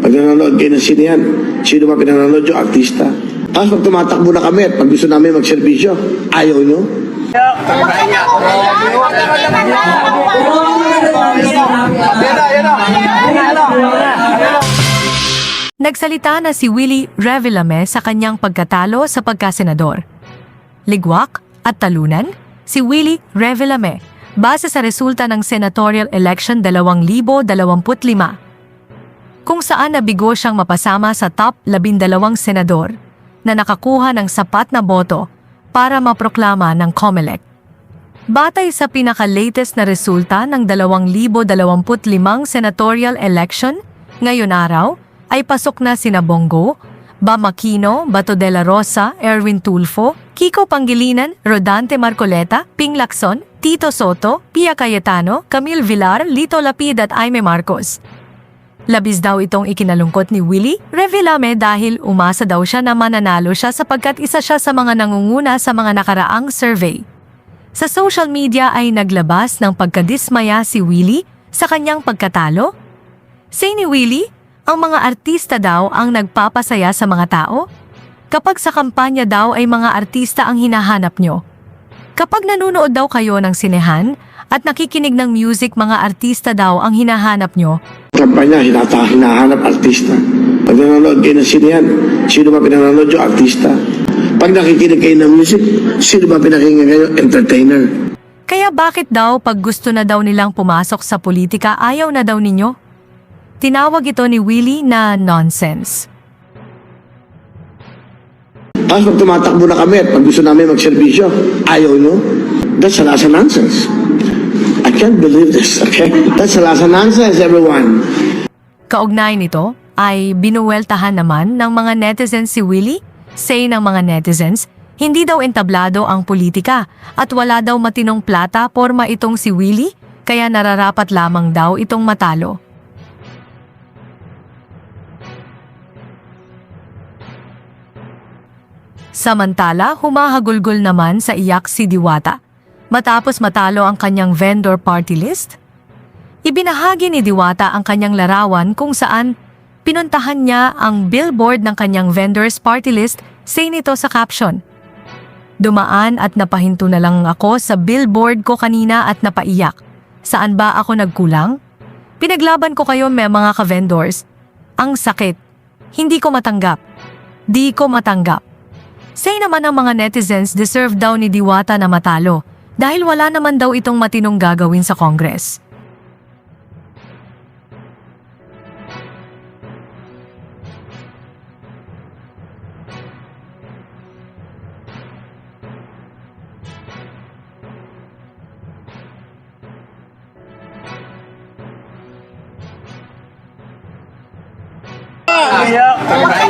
Pag nanonood kayo ng sine yan, sino ba pinanonood yung artista? Tapos pag tumatakbo na kami at pag gusto namin magserbisyo, ayaw nyo? Nagsalita na si Willie Revillame sa kanyang pagkatalo sa pagkasenador. Ligwak at talunan, si Willie Revillame base sa resulta ng senatorial election 2025, kung saan nabigo siyang mapasama sa top 12 senador na nakakuha ng sapat na boto para maproklama ng COMELEC. Batay sa pinaka-latest na resulta ng 2025 senatorial election, ngayon araw ay pasok na sina Bongo, Bam Aquino, Bato de la Rosa, Erwin Tulfo, Kiko Pangilinan, Rodante Marcoleta, Ping Lacson, Tito Soto, Pia Cayetano, Camille Villar, Lito Lapid at Aimee Marcos. Labis daw itong ikinalungkot ni Willie Revillame dahil umasa daw siya na mananalo siya sapagkat isa siya sa mga nangunguna sa mga nakaraang survey. Sa social media ay naglabas ng pagkadismaya si Willie sa kanyang pagkatalo. Say ni Willie, ang mga artista daw ang nagpapasaya sa mga tao. Kapag sa kampanya daw ay mga artista ang hinahanap nyo. Kapag nanonood daw kayo ng sinehan at nakikinig ng music, mga artista daw ang hinahanap nyo. Kampanya, hinahanap artista. Pag nanonood kayo ng sine yan, sino ba pinanonood yung artista? Pag nakikinig kayo ng music, sino ba pinakinggan kayo? Entertainer. Kaya bakit daw pag gusto na daw nilang pumasok sa politika, ayaw na daw ninyo? Tinawag ito ni Willie na nonsense. Tapos pag tumatakbo na kami at pag gusto namin magserbisyo, ayaw nyo? That's a lasa nonsense. I can't believe this, okay? That's a lasa nonsense, everyone. Kaugnay nito ay binuweltahan naman ng mga netizens si Willie. Say ng mga netizens, hindi daw entablado ang politika at wala daw matinong plata porma itong si Willie, kaya nararapat lamang daw itong matalo. Samantala, humahagulgol naman sa iyak si Diwata matapos matalo ang kanyang vendor party list. Ibinahagi ni Diwata ang kanyang larawan kung saan pinuntahan niya ang billboard ng kanyang vendors party list, say nito sa caption. Dumaan at napahinto na lang ako sa billboard ko kanina at napaiyak. Saan ba ako nagkulang? Pinaglaban ko kayo mga ka-vendors. Ang sakit. Hindi ko matanggap. Di ko matanggap. Say naman ng mga netizens, deserve daw ni Diwata na matalo dahil wala naman daw itong matinong gagawin sa Congress. Yeah.